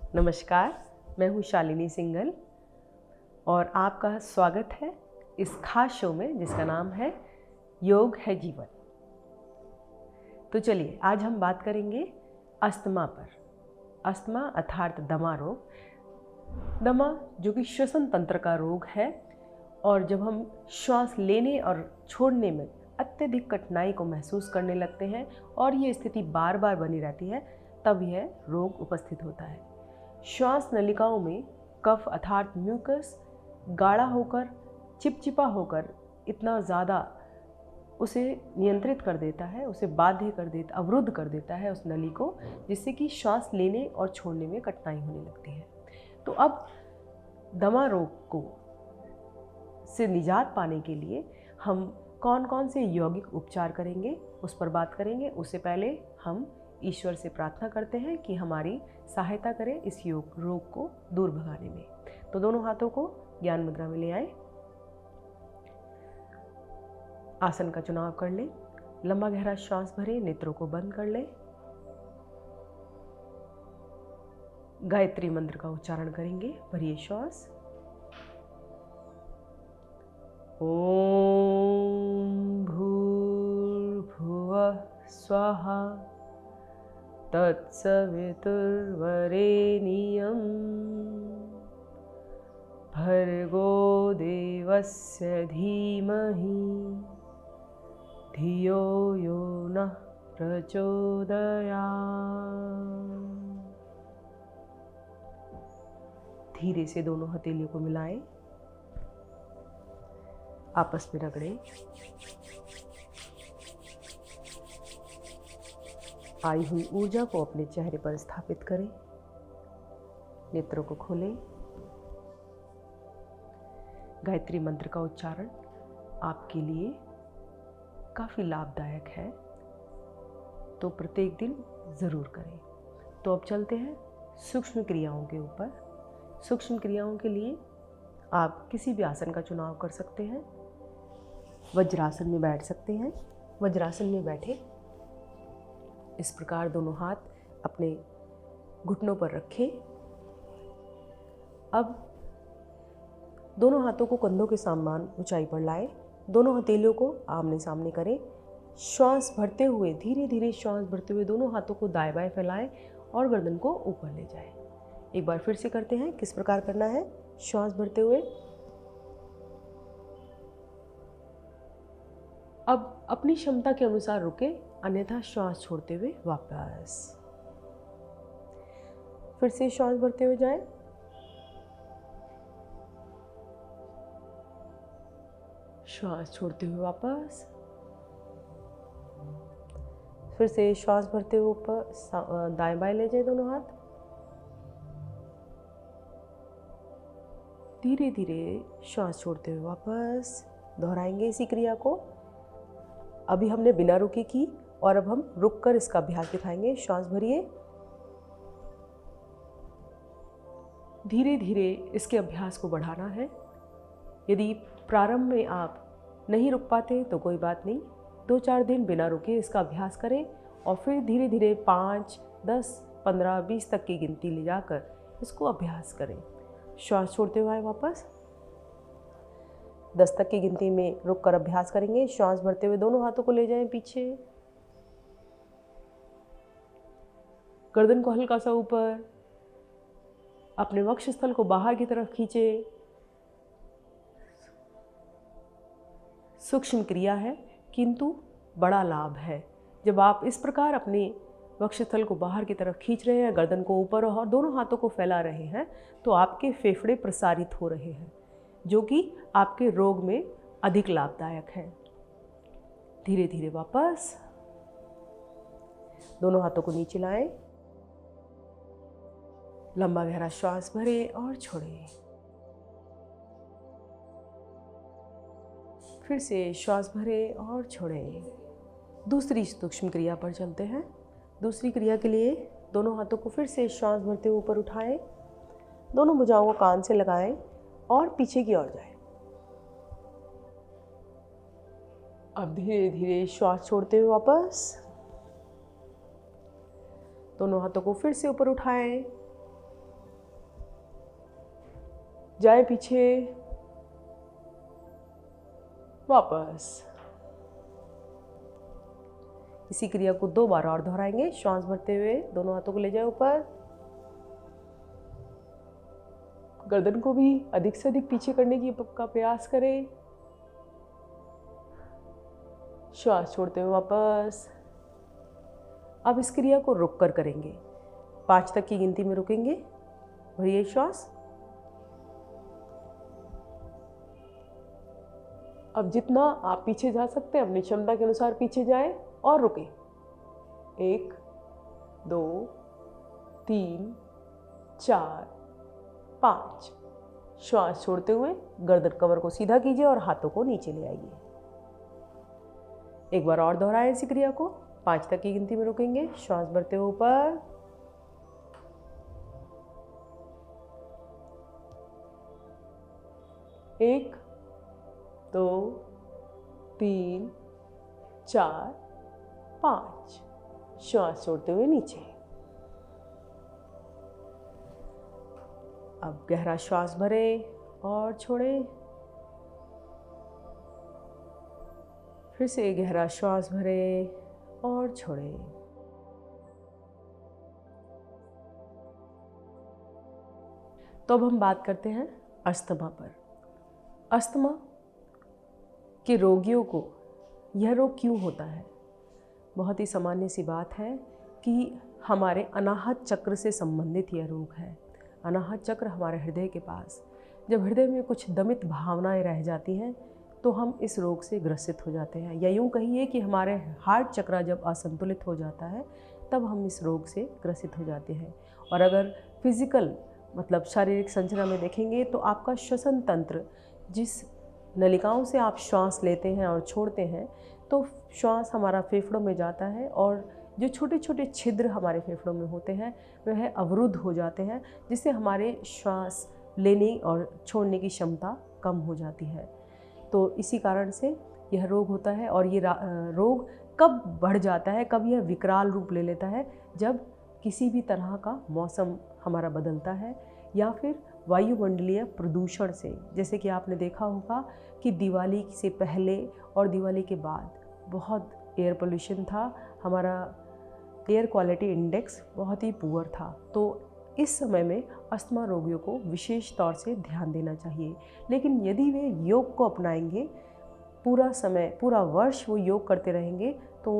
नमस्कार, मैं हूँ शालिनी सिंघल और आपका स्वागत है इस खास शो में जिसका नाम है योग है जीवन। तो चलिए आज हम बात करेंगे अस्थमा पर। अस्थमा अर्थात दमा रोग। दमा जो कि श्वसन तंत्र का रोग है और जब हम श्वास लेने और छोड़ने में अत्यधिक कठिनाई को महसूस करने लगते हैं और ये स्थिति बार बार बनी रहती है तब यह रोग उपस्थित होता है। श्वास नलिकाओं में कफ अर्थात म्यूकस गाढ़ा होकर चिपचिपा होकर इतना ज़्यादा उसे नियंत्रित कर देता है, उसे बाध्य कर देता, अवरुद्ध कर देता है उस नली को, जिससे कि श्वास लेने और छोड़ने में कठिनाई होने लगती है। तो अब दमा रोग को से निजात पाने के लिए हम कौन कौन से यौगिक उपचार करेंगे उस पर बात करेंगे। उससे पहले हम ईश्वर से प्रार्थना करते हैं कि हमारी सहायता करें इस रोग को दूर भगाने में। तो दोनों हाथों को ज्ञान मुद्रा में ले आए, आसन का चुनाव कर लें, लंबा गहरा श्वास भरें, नेत्रों को बंद कर लें, गायत्री मंत्र का उच्चारण करेंगे। भरिए श्वास। ओम भूर्भुवः स्वाहा तत्सवितुर्वरेण्यं भर्गो देवस्य धीमहि धियो यो नः प्रचोदयात्। धीरे से दोनों हथेलियों को मिलाएं, आपस में रगड़ें। आई हुई ऊर्जा को अपने चेहरे पर स्थापित करें। नेत्रों को खोलें। गायत्री मंत्र का उच्चारण आपके लिए काफ़ी लाभदायक है, तो प्रत्येक दिन ज़रूर करें। तो अब चलते हैं सूक्ष्म क्रियाओं के ऊपर। सूक्ष्म क्रियाओं के लिए आप किसी भी आसन का चुनाव कर सकते हैं। वज्रासन में बैठ सकते हैं। वज्रासन में बैठे इस प्रकार दोनों हाथ अपने घुटनों पर रखें। अब दोनों हाथों को कंधों के समान ऊंचाई पर लाएं। दोनों हथेलियों को आमने सामने करें। श्वास भरते हुए धीरे धीरे श्वास भरते हुए दोनों हाथों को दाएं बाएं फैलाएं और गर्दन को ऊपर ले जाएं। एक बार फिर से करते हैं। किस प्रकार करना है? श्वास भरते हुए अब अपनी क्षमता के अनुसार रुके, अन्यथा श्वास छोड़ते हुए वापस। फिर से श्वास भरते हुए जाएं। श्वास छोड़ते हुए वापस। फिर से श्वास भरते हुए ऊपर दाएं बाएं ले जाए दोनों हाथ। धीरे धीरे श्वास छोड़ते हुए वापस। दोहराएंगे इसी क्रिया को। अभी हमने बिना रुके की और अब हम रुककर इसका अभ्यास दिखाएंगे। श्वास भरिए। धीरे धीरे इसके अभ्यास को बढ़ाना है। यदि प्रारंभ में आप नहीं रुक पाते तो कोई बात नहीं, 2-4 दिन बिना रुके इसका अभ्यास करें और फिर धीरे धीरे 5, 10, 15, 20 तक की गिनती ले जाकर इसको अभ्यास करें। श्वास छोड़ते हुए आए वापस। 10 तक की गिनती में रुककर अभ्यास करेंगे। श्वास भरते हुए दोनों हाथों को ले जाएं पीछे, गर्दन को हल्का सा ऊपर, अपने वक्षस्थल को बाहर की तरफ खींचे। सूक्ष्म क्रिया है किंतु बड़ा लाभ है। जब आप इस प्रकार अपने वक्षस्थल को बाहर की तरफ खींच रहे हैं, गर्दन को ऊपर और दोनों हाथों को फैला रहे हैं, तो आपके फेफड़े प्रसारित हो रहे हैं, जो कि आपके रोग में अधिक लाभदायक है। धीरे धीरे वापस। दोनों हाथों को नीचे लाएं। लंबा गहरा श्वास भरें और छोड़ें। फिर से श्वास भरें और छोड़ें। दूसरी सूक्ष्म क्रिया पर चलते हैं। दूसरी क्रिया के लिए दोनों हाथों को फिर से श्वास भरते हुए ऊपर उठाएं, दोनों भुजाओं को कान से लगाएं और पीछे की ओर जाएं। अब धीरे धीरे श्वास छोड़ते हुए वापस। दोनों हाथों को फिर से ऊपर उठाएं, जाए पीछे, वापस। इसी क्रिया को 2 बार और दोहराएंगे। श्वास भरते हुए दोनों हाथों को ले जाए ऊपर, गर्दन को भी अधिक से अधिक पीछे करने का प्रयास करें। श्वास छोड़ते हुए वापस। अब इस क्रिया को रुक कर करेंगे। 5 तक की गिनती में रुकेंगे। भरिए श्वास। अब जितना आप पीछे जा सकते हैं अपनी क्षमता के अनुसार पीछे जाएं और रुकें। 1 2 3 4 5। श्वास छोड़ते हुए गर्दन कमर को सीधा कीजिए और हाथों को नीचे ले आइए। एक बार और दोहराएं इसी क्रिया को। 5 तक की गिनती में रुकेंगे। श्वास भरते हुए ऊपर, 1 2 3 4 5। श्वास छोड़ते हुए नीचे। अब गहरा श्वास भरें और छोड़ें। फिर से गहरा श्वास भरें और छोड़ें। तो अब हम बात करते हैं अस्थमा पर। अस्थमा के रोगियों को यह रोग क्यों होता है? बहुत ही सामान्य सी बात है कि हमारे अनाहत चक्र से संबंधित यह रोग है। अनाहत चक्र हमारे हृदय के पास, जब हृदय में कुछ दमित भावनाएं रह जाती हैं तो हम इस रोग से ग्रसित हो जाते हैं। या यूँ कहिए कि हमारे हार्ट चक्र जब असंतुलित हो जाता है तब हम इस रोग से ग्रसित हो जाते हैं। और अगर फिजिकल मतलब शारीरिक संरचना में देखेंगे तो आपका श्वसन तंत्र, जिस नलिकाओं से आप श्वास लेते हैं और छोड़ते हैं, तो श्वास हमारा फेफड़ों में जाता है और जो छोटे छोटे छिद्र हमारे फेफड़ों में होते हैं वह अवरुद्ध हो जाते हैं, जिससे हमारे श्वास लेने और छोड़ने की क्षमता कम हो जाती है। तो इसी कारण से यह रोग होता है। और ये रोग कब बढ़ जाता है, कब यह विकराल रूप ले लेता है? जब किसी भी तरह का मौसम हमारा बदलता है या फिर वायुमंडलीय प्रदूषण से। जैसे कि आपने देखा होगा कि दिवाली से पहले और दिवाली के बाद बहुत एयर पोल्यूशन था, हमारा एयर क्वालिटी इंडेक्स बहुत ही पुअर था। तो इस समय में अस्थमा रोगियों को विशेष तौर से ध्यान देना चाहिए। लेकिन यदि वे योग को अपनाएंगे, पूरा समय पूरा वर्ष वो योग करते रहेंगे, तो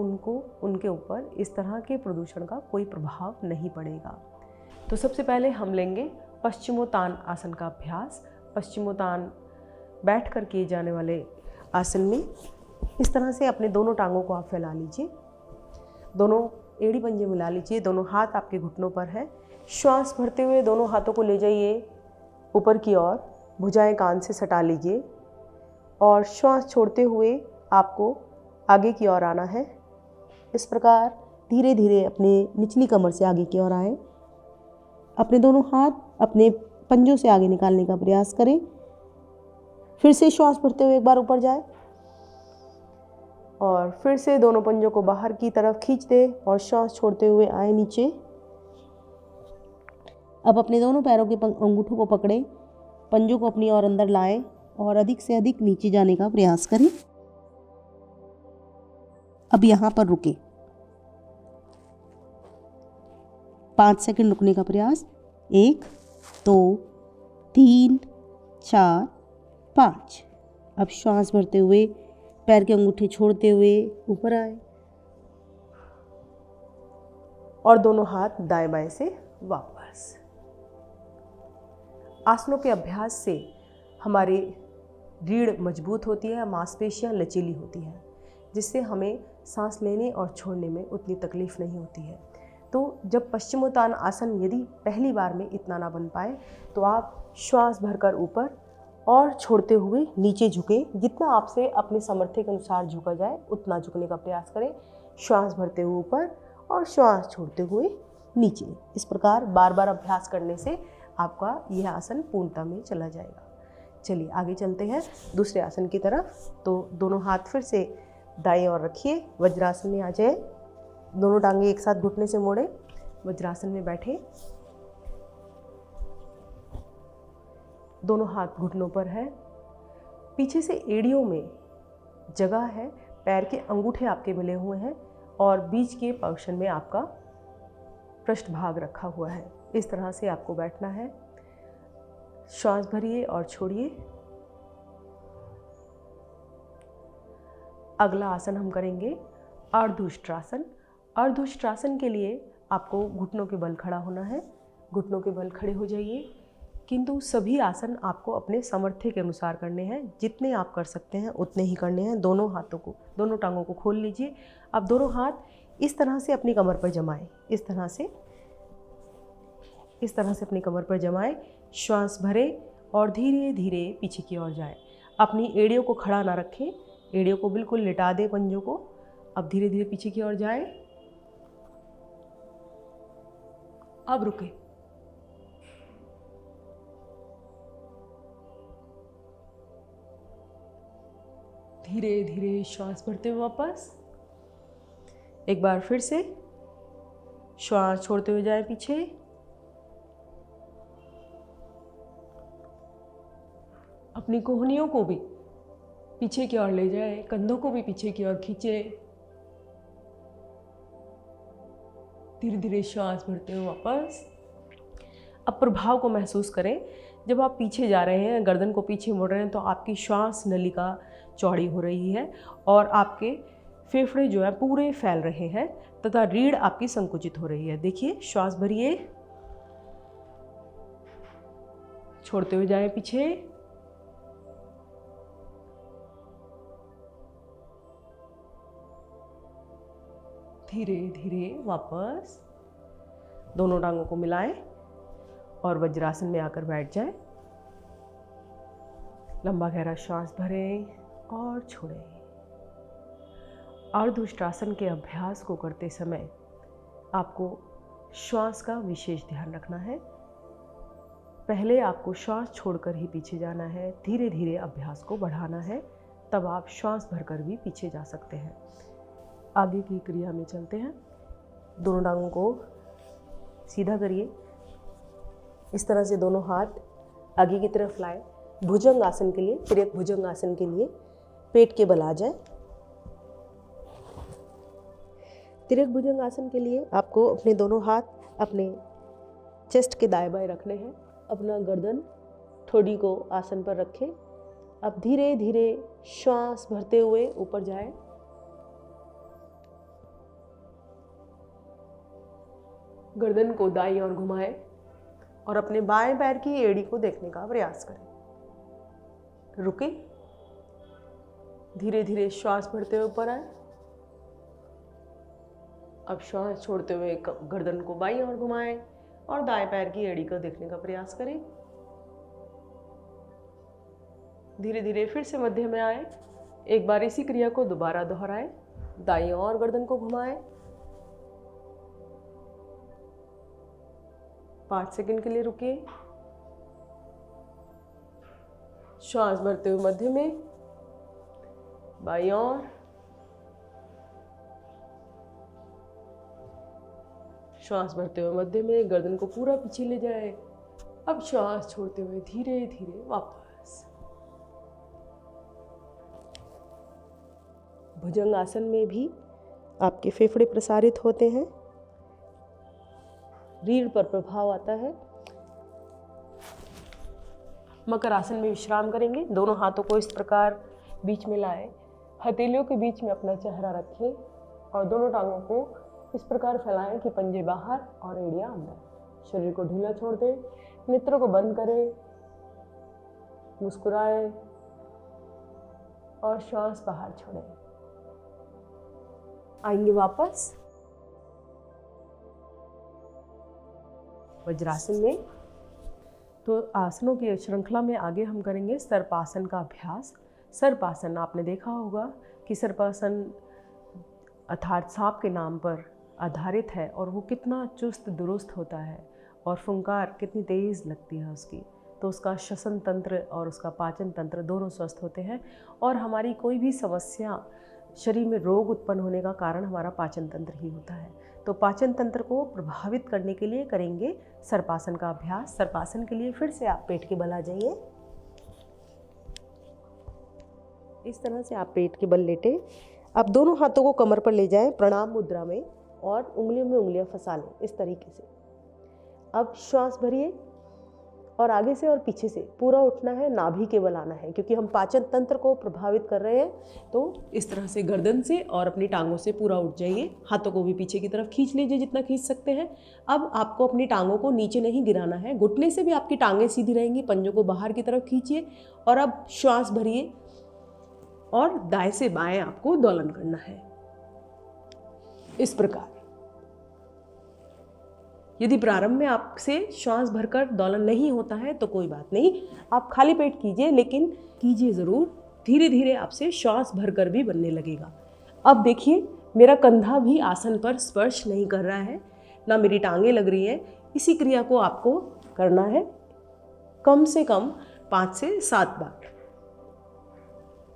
उनके ऊपर इस तरह के प्रदूषण का कोई प्रभाव नहीं पड़ेगा। तो सबसे पहले हम लेंगे पश्चिमोत्तान आसन का अभ्यास। पश्चिमोत्तान बैठ कर किए जाने वाले आसन में इस तरह से अपने दोनों टांगों को आप फैला लीजिए, दोनों एड़ी पंजे मिला लीजिए, दोनों हाथ आपके घुटनों पर है। श्वास भरते हुए दोनों हाथों को ले जाइए ऊपर की ओर, भुजाएं कान से सटा लीजिए और श्वास छोड़ते हुए आपको आगे की ओर आना है। इस प्रकार धीरे धीरे अपने निचली कमर से आगे की ओर आएं। अपने दोनों हाथ अपने पंजों से आगे निकालने का प्रयास करें। फिर से श्वास भरते हुए एक बार ऊपर जाए और फिर से दोनों पंजों को बाहर की तरफ खींच दें और श्वास छोड़ते हुए आए नीचे। अब अपने दोनों पैरों के अंगूठों को पकड़ें, पंजों को अपनी ओर अंदर लाएं और अधिक से अधिक नीचे जाने का प्रयास करें। अब यहाँ पर रुकें। 5 सेकंड रुकने का प्रयास। 1 2 3 4 5। अब श्वास भरते हुए पैर के अंगूठे छोड़ते हुए ऊपर आए और दोनों हाथ दाएं बाएं से वापस। आसनों के अभ्यास से हमारी रीढ़ मजबूत होती है, मांसपेशियां लचीली होती हैं, जिससे हमें सांस लेने और छोड़ने में उतनी तकलीफ नहीं होती है। तो जब पश्चिमोत्तान आसन यदि पहली बार में इतना ना बन पाए तो आप श्वास भरकर ऊपर और छोड़ते हुए नीचे झुकें। जितना आपसे अपने सामर्थ्य के अनुसार झुका जाए उतना झुकने का प्रयास करें। श्वास भरते हुए ऊपर और श्वास छोड़ते हुए नीचे। इस प्रकार बार बार अभ्यास करने से आपका यह आसन पूर्णता में चला जाएगा। चलिए आगे चलते हैं दूसरे आसन की तरफ। तो दोनों हाथ फिर से दाएं ओर रखिए, वज्रासन में आ जाए। दोनों टांगे एक साथ घुटने से मोड़े, वज्रासन में बैठे। दोनों हाथ घुटनों पर है, पीछे से एड़ियों में जगह है, पैर के अंगूठे आपके मिले हुए हैं और बीच के पोर्शन में आपका पृष्ठभाग रखा हुआ है। इस तरह से आपको बैठना है। श्वास भरिए और छोड़िए। अगला आसन हम करेंगे अर्धउष्ट्रासन। अर्धउष्ट्रासन के लिए आपको घुटनों के बल खड़ा होना है। घुटनों के बल खड़े हो जाइए, किंतु सभी आसन आपको अपने सामर्थ्य के अनुसार करने हैं। जितने आप कर सकते हैं उतने ही करने हैं। दोनों हाथों को, दोनों टांगों को खोल लीजिए। अब दोनों हाथ इस तरह से अपनी कमर पर जमाएं, इस तरह से अपनी कमर पर जमाएं। श्वास भरें और धीरे धीरे पीछे की ओर जाएं। अपनी एड़ियों को खड़ा ना रखें, एड़ियों को बिल्कुल लिटा दें, पंजों को। अब धीरे धीरे पीछे की ओर जाएं। अब रुकें। धीरे धीरे श्वास भरते हुए वापस। एक बार फिर से श्वास छोड़ते हुए जाएं पीछे। अपनी कोहनियों को भी पीछे की ओर ले जाएं, कंधों को भी पीछे की ओर खींचें। धीरे धीरे श्वास भरते हुए वापस। अब प्रभाव को महसूस करें। जब आप पीछे जा रहे हैं, गर्दन को पीछे मोड़ रहे हैं, तो आपकी श्वास नलिका चौड़ी हो रही है और आपके फेफड़े जो है पूरे फैल रहे हैं तथा रीढ़ आपकी संकुचित हो रही है। देखिए, श्वास भरिए, छोड़ते हुए जाएं पीछे। धीरे धीरे वापस। दोनों टांगों को मिलाएं और वज्रासन में आकर बैठ जाएं। लंबा गहरा श्वास भरें और छोड़ें। अर्धउष्ट्रासन के अभ्यास को करते समय आपको श्वास का विशेष ध्यान रखना है। पहले आपको श्वास छोड़कर ही पीछे जाना है, धीरे धीरे अभ्यास को बढ़ाना है, तब आप श्वास भरकर भी पीछे जा सकते हैं। आगे की क्रिया में चलते हैं। दोनों टांगों को सीधा करिए। इस तरह से दोनों हाथ आगे की तरफ लाएं। भुजंग आसन के लिए, तिर्यक भुजंग आसन के लिए पेट के बल आ जाए। तिर्यक भुजंग आसन के लिए आपको अपने दोनों हाथ अपने चेस्ट के दाएं बाएं रखने हैं। अपना गर्दन ठोड़ी को आसन पर रखें। अब धीरे धीरे श्वास भरते हुए ऊपर जाएं। गर्दन को दाईं ओर घुमाएं और अपने बाएं पैर की एड़ी को देखने का प्रयास करें। रुकें। धीरे धीरे श्वास भरते हुए ऊपर आए। अब श्वास छोड़ते हुए गर्दन को बाईं ओर घुमाएं और दाएं पैर की एड़ी को देखने का प्रयास करें। धीरे धीरे फिर से मध्य में आए। एक बार इसी क्रिया को दोबारा दोहराएं। दाईं ओर गर्दन को घुमाएं। 5 सेकंड के लिए रुकिए। श्वास भरते हुए मध्य में, बाईं ओर, श्वास भरते हुए मध्य में, गर्दन को पूरा पीछे ले जाए। अब श्वास छोड़ते हुए धीरे धीरे वापस। भुजंग आसन में भी आपके फेफड़े प्रसारित होते हैं, रीढ़ पर प्रभाव आता है। मकर आसन में विश्राम करेंगे। दोनों हाथों को इस प्रकार बीच में लाएं। हथेलियों के बीच में अपना चेहरा रखें और दोनों टांगों को इस प्रकार फैलाएं कि पंजे बाहर और एड़ियां अंदर। शरीर को ढीला छोड़ दें। नेत्रों को बंद करें, मुस्कुराएं और श्वास बाहर छोड़ें। आएंगे वापस वज्रासन में। तो आसनों की श्रृंखला में आगे हम करेंगे सर्पासन का अभ्यास। सर्पासन आपने देखा होगा कि सर्पासन अर्थात सांप के नाम पर आधारित है और वो कितना चुस्त दुरुस्त होता है और फुंकार कितनी तेज़ लगती है उसकी। तो उसका श्वसन तंत्र और उसका पाचन तंत्र दोनों स्वस्थ होते हैं और हमारी कोई भी समस्या, शरीर में रोग उत्पन्न होने का कारण हमारा पाचन तंत्र ही होता है। तो पाचन तंत्र को प्रभावित करने के लिए करेंगे सर्पासन का अभ्यास। सर्पासन के लिए फिर से आप पेट के बल आ जाइए। इस तरह से आप पेट के बल लेटे, आप दोनों हाथों को कमर पर ले जाएं प्रणाम मुद्रा में और उंगलियों में उंगलियां फंसा लें इस तरीके से। अब श्वास भरिए और आगे से और पीछे से पूरा उठना है, नाभि के बल आना है, क्योंकि हम पाचन तंत्र को प्रभावित कर रहे हैं। तो इस तरह से गर्दन से और अपनी टांगों से पूरा उठ जाइए। हाथों को भी पीछे की तरफ खींच लीजिए जितना खींच सकते हैं। अब आपको अपनी टांगों को नीचे नहीं गिराना है, घुटने से भी आपकी टांगें सीधी रहेंगी। पंजों को बाहर की तरफ खींचिए और अब श्वास भरिए और दाएं से बाएं आपको दोलन करना है इस प्रकार। यदि प्रारंभ में आपसे श्वास भरकर दोलन नहीं होता है तो कोई बात नहीं, आप खाली पेट कीजिए, लेकिन कीजिए ज़रूर। धीरे धीरे आपसे श्वास भरकर भी बनने लगेगा। अब देखिए, मेरा कंधा भी आसन पर स्पर्श नहीं कर रहा है, ना मेरी टांगें लग रही हैं। इसी क्रिया को आपको करना है कम से कम 5 से 7 बार।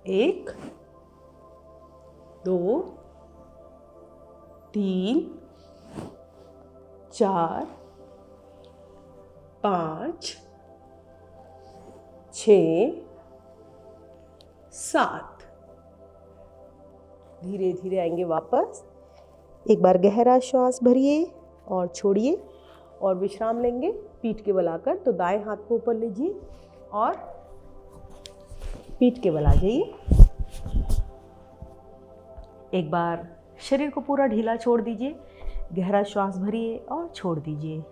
1 2 3 4 5 6 7। धीरे धीरे आएंगे वापस। एक बार गहरा श्वास भरिए और छोड़िए और विश्राम लेंगे पीठ के बल आकर। तो दाएं हाथ को ऊपर लीजिए और पीठ के बल आ जाइए। एक बार शरीर को पूरा ढीला छोड़ दीजिए, गहरा श्वास भरिए और छोड़ दीजिए।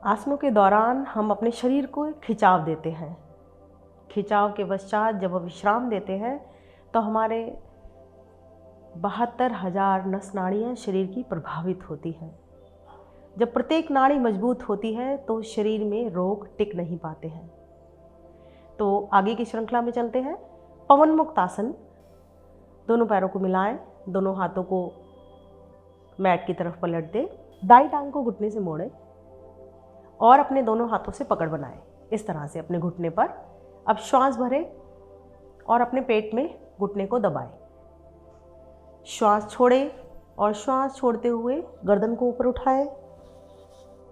आसनों के दौरान हम अपने शरीर को खिंचाव देते हैं। खिंचाव के पश्चात जब हम विश्राम देते हैं तो हमारे 72,000 नस नाड़ियाँ शरीर की प्रभावित होती हैं। जब प्रत्येक नाड़ी मजबूत होती है तो शरीर में रोग टिक नहीं पाते हैं। तो आगे की श्रृंखला में चलते हैं। पवन मुक्त आसन। दोनों पैरों को मिलाएं, दोनों हाथों को मैट की तरफ पलट दें, दाईं टांग को घुटने से मोड़ें और अपने दोनों हाथों से पकड़ बनाएं इस तरह से अपने घुटने पर। अब श्वास भरें और अपने पेट में घुटने को दबाएं। श्वास छोड़ें और श्वास छोड़ते हुए गर्दन को ऊपर उठाएं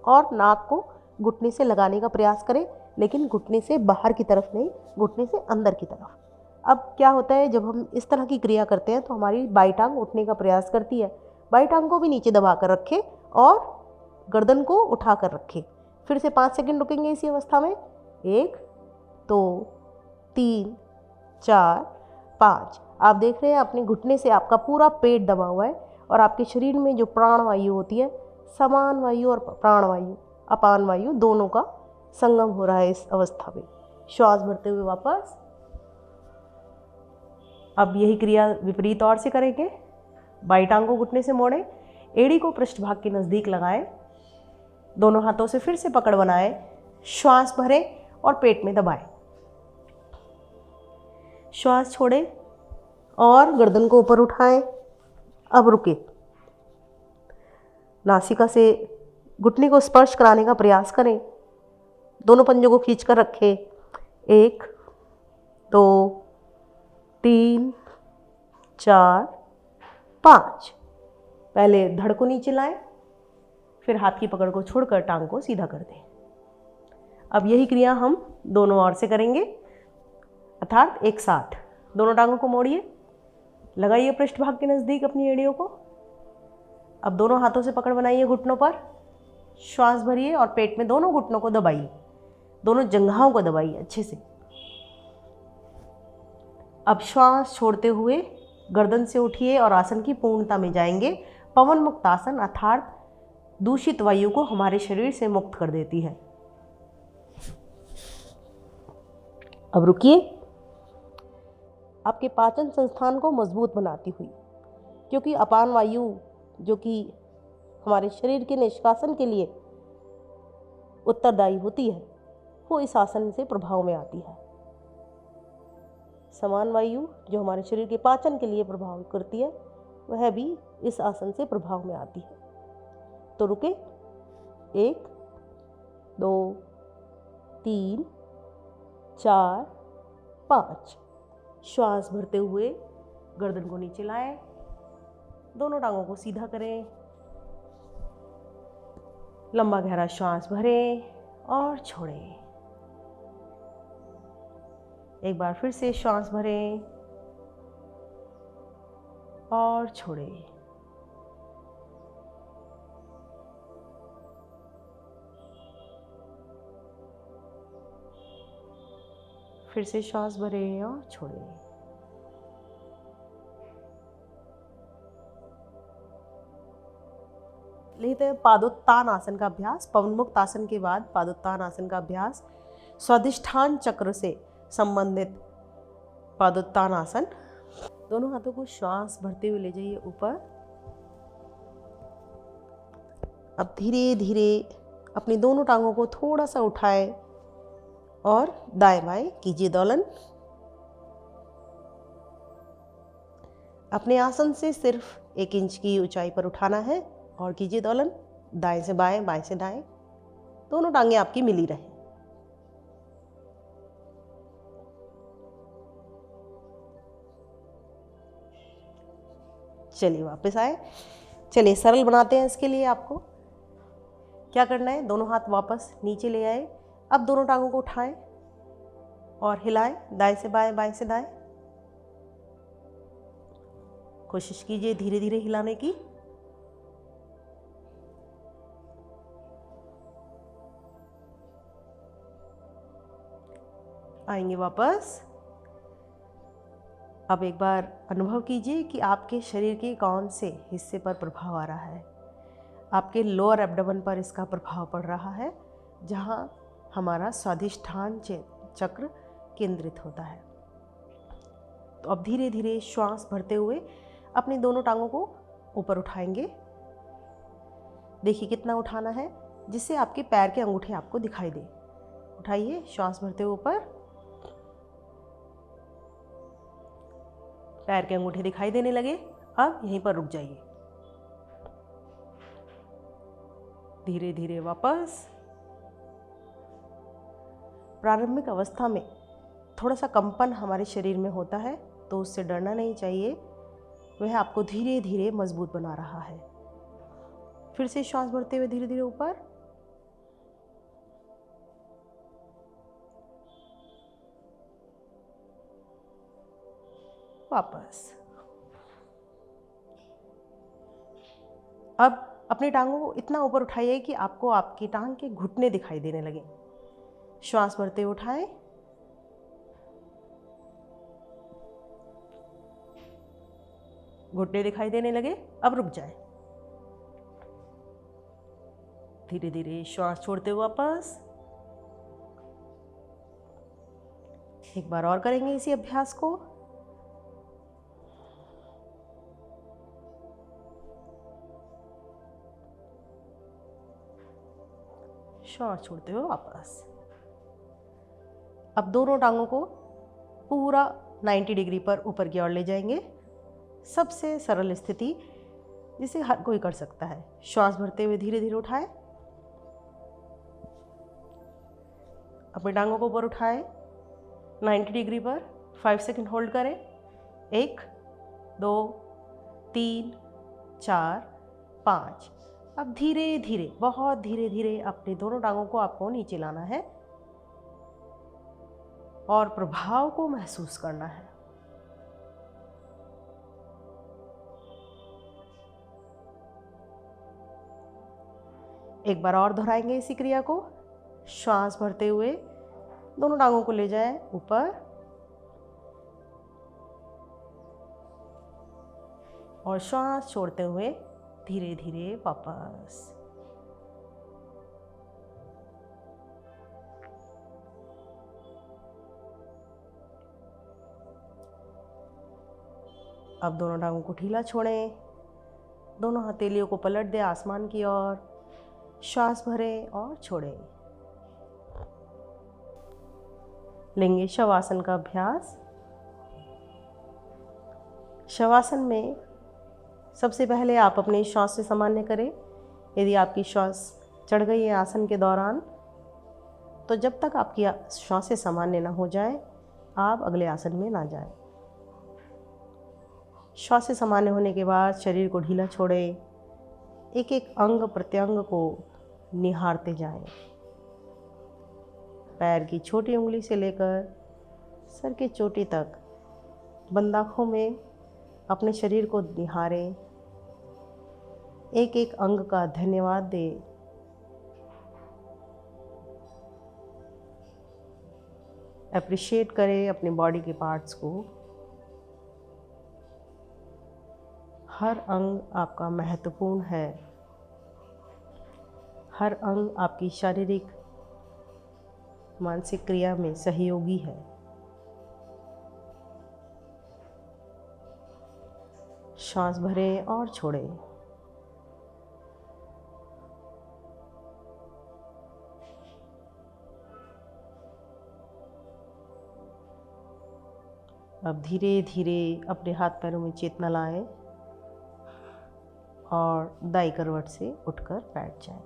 और नाक को घुटने से लगाने का प्रयास करें, लेकिन घुटने से बाहर की तरफ नहीं, घुटने से अंदर की तरफ। अब क्या होता है, जब हम इस तरह की क्रिया करते हैं तो हमारी बाईं टांग उठने का प्रयास करती है। बाईं टांग को भी नीचे दबा कर रखें और गर्दन को उठा कर रखें। फिर से 5 सेकंड रुकेंगे इसी अवस्था में। 1 2 3 4 5। आप देख रहे हैं अपने घुटने से आपका पूरा पेट दबा हुआ है और आपके शरीर में जो प्राण वायु होती है, समान वायु और प्राण वायु, अपान वायु दोनों का संगम हो रहा है इस अवस्था में। श्वास भरते हुए वापस। अब यही क्रिया विपरीत ओर से करेंगे। बाईं टांग को घुटने से मोड़ें, एड़ी को पृष्ठभाग के नज़दीक लगाएं, दोनों हाथों से फिर से पकड़ बनाएं, श्वास भरें और पेट में दबाएं। श्वास छोड़ें और गर्दन को ऊपर उठाएं। अब रुके, नासिका से घुटने को स्पर्श कराने का प्रयास करें, दोनों पंजों को खींचकर रखें। 1 2 3 4 5। पहले धड़ को नीचे लाएं, फिर हाथ की पकड़ को छोड़कर टांग को सीधा कर दें। अब यही क्रिया हम दोनों ओर से करेंगे, अर्थात एक साथ। दोनों टांगों को मोड़िए, लगाइए पृष्ठभाग के नज़दीक अपनी एड़ियों को। अब दोनों हाथों से पकड़ बनाइए घुटनों पर, श्वास भरिए और पेट में दोनों घुटनों को दबाइए, दोनों जंघाओं को दबाइए अच्छे से। अब श्वास छोड़ते हुए गर्दन से उठिए और आसन की पूर्णता में जाएंगे। पवन मुक्त आसन अर्थात दूषित वायु को हमारे शरीर से मुक्त कर देती है। अब रुकिए, आपके पाचन संस्थान को मजबूत बनाती हुई, क्योंकि अपान वायु जो कि हमारे शरीर के निष्कासन के लिए उत्तरदायी होती है, वो इस आसन से प्रभाव में आती है। समान वायु जो हमारे शरीर के पाचन के लिए प्रभाव करती है, वह भी इस आसन से प्रभाव में आती है। तो रुके, 1 2 3 4 5। श्वास भरते हुए गर्दन को नीचे लाएं, दोनों टांगों को सीधा करें, लंबा गहरा श्वास भरें और छोड़ें। एक बार फिर से श्वास भरें और छोड़ें। फिर से श्वास भरें और छोड़ें। लेते हैं पादोत्तान आसन का अभ्यास। पवनमुक्त आसन के बाद पादोत्तान आसन का अभ्यास। स्वादिष्ठान चक्र से संबंधित पादोत्तान आसन। दोनों हाथों को श्वास भरते हुए ले जाइए ऊपर। अब धीरे धीरे अपनी दोनों टांगों को थोड़ा सा उठाएं और दाएं बाएं कीजिए दोलन। अपने आसन से सिर्फ 1 इंच की ऊंचाई पर उठाना है और कीजिए दोलन। दाएं से बाएं, बाएं से दाएं, दोनों टांगें आपकी मिली रहें। चलिए वापस आए। चलिए सरल बनाते हैं। इसके लिए आपको क्या करना है, दोनों हाथ वापस नीचे ले आए। अब दोनों टांगों को उठाएं और हिलाएं, दाएं से बाएं, बाएं से दाएं। कोशिश कीजिए धीरे धीरे हिलाने की। आएंगे वापस। अब एक बार अनुभव कीजिए कि आपके शरीर के कौन से हिस्से पर प्रभाव आ रहा है। आपके लोअर एब्डोमेन पर इसका प्रभाव पड़ रहा है, जहां हमारा स्वादिष्ठान चक्र केंद्रित होता है। तो अब धीरे धीरे श्वास भरते हुए अपनी दोनों टांगों को ऊपर उठाएंगे। देखिए कितना उठाना है, जिससे आपके पैर के अंगूठे आपको दिखाई दे। उठाइए, श्वास भरते हुए ऊपर। पैर के अंगूठे दिखाई देने लगे। अब यहीं पर रुक जाइए। धीरे धीरे वापस। प्रारंभिक अवस्था में थोड़ा सा कंपन हमारे शरीर में होता है, तो उससे डरना नहीं चाहिए। वह आपको धीरे धीरे मजबूत बना रहा है। फिर से श्वास भरते हुए धीरे धीरे ऊपर। वापस। अब अपनी टांगों को इतना ऊपर उठाइए कि आपको आपकी टांग के घुटने दिखाई देने लगे। श्वास भरते हुए उठाएं। घुटने दिखाई देने लगे। अब रुक जाएं। धीरे धीरे श्वास छोड़ते हुए वापस। एक बार और करेंगे इसी अभ्यास को। श्वास छोड़ते हुए वापस। अब दोनों टांगों को पूरा 90 डिग्री पर ऊपर की ओर ले जाएंगे। सबसे सरल स्थिति जिसे हर कोई कर सकता है। श्वास भरते हुए धीरे धीरे उठाएं। अपनी टांगों को ऊपर उठाएं 90 डिग्री पर। 5 सेकंड होल्ड करें। 1 2 3 4 5। अब धीरे धीरे, बहुत धीरे धीरे अपनी दोनों टांगों को आपको नीचे लाना है और प्रभाव को महसूस करना है। एक बार और दोहराएंगे इसी क्रिया को। श्वास भरते हुए दोनों टांगों को ले जाएं ऊपर और श्वास छोड़ते हुए धीरे धीरे वापस। अब दोनों टांगों को ढीला छोड़ें। दोनों हथेलियों को पलट दें आसमान की ओर। श्वास भरें और छोड़ें। लेंगे शवासन का अभ्यास। शवासन में सबसे पहले आप अपनी श्वास से सामान्य करें। यदि आपकी श्वास चढ़ गई है आसन के दौरान, तो जब तक आपकी श्वासें सामान्य ना हो जाए, आप अगले आसन में ना जाएं। श्वास से सामान्य होने के बाद शरीर को ढीला छोड़ें। एक एक अंग प्रत्यंग को निहारते जाएं। पैर की छोटी उंगली से लेकर सर की चोटी तक बंद आँखों में अपने शरीर को निहारें। एक एक अंग का धन्यवाद दें। अप्रिशिएट करें अपने बॉडी के पार्ट्स को। हर अंग आपका महत्वपूर्ण है। हर अंग आपकी शारीरिक मानसिक क्रिया में सहयोगी है। श्वास भरें और छोड़ें। अब धीरे धीरे अपने हाथ पैरों में चेतना लाएं और दाई करवट से उठकर बैठ जाएं।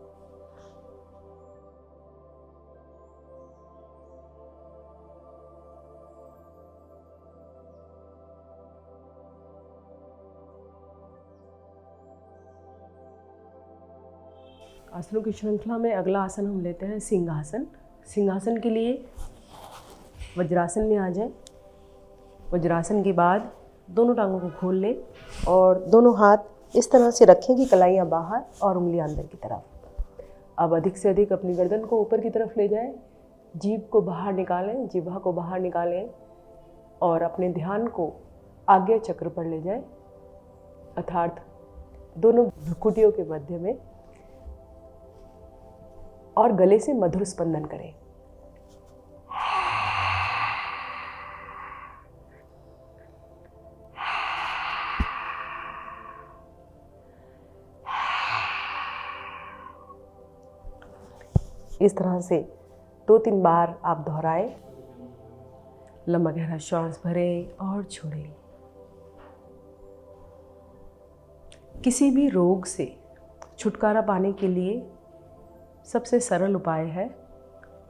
आसनों की श्रृंखला में अगला आसन हम लेते हैं सिंहासन। सिंहासन के लिए वज्रासन में आ जाएं। वज्रासन के बाद दोनों टांगों को खोल लें और दोनों हाथ इस तरह से रखें कि कलाइयाँ बाहर और उंगलियां अंदर की तरफ। अब अधिक से अधिक अपनी गर्दन को ऊपर की तरफ ले जाएं। जीभ को बाहर निकालें, जिह्वा को बाहर निकालें और अपने ध्यान को आज्ञा चक्र पर ले जाएं, अर्थात दोनों भ्रुकुटियों के मध्य में, और गले से मधुर स्पंदन करें। इस तरह से 2-3 बार आप दोहराएं। लंबा गहरा श्वास भरें और छोड़ें। किसी भी रोग से छुटकारा पाने के लिए सबसे सरल उपाय है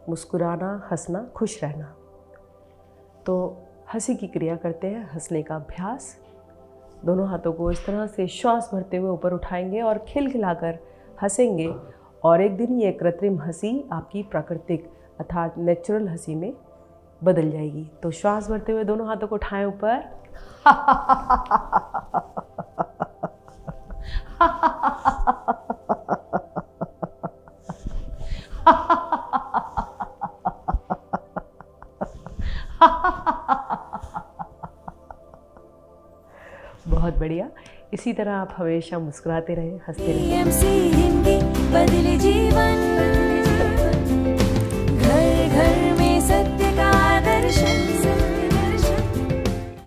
मुस्कुराना, हंसना, खुश रहना। तो हंसी की क्रिया करते हैं, हंसने का अभ्यास। दोनों हाथों को इस तरह से श्वास भरते हुए ऊपर उठाएंगे और खिलखिलाकर हंसेंगे और एक दिन ये कृत्रिम हंसी आपकी प्राकृतिक अर्थात नेचुरल हंसी में बदल जाएगी। तो श्वास भरते हुए दोनों हाथों को उठाएं ऊपर बहुत बढ़िया। इसी तरह आप हमेशा मुस्कुराते रहें, हंसते रहें। BMC हिंदी बदले जीवन।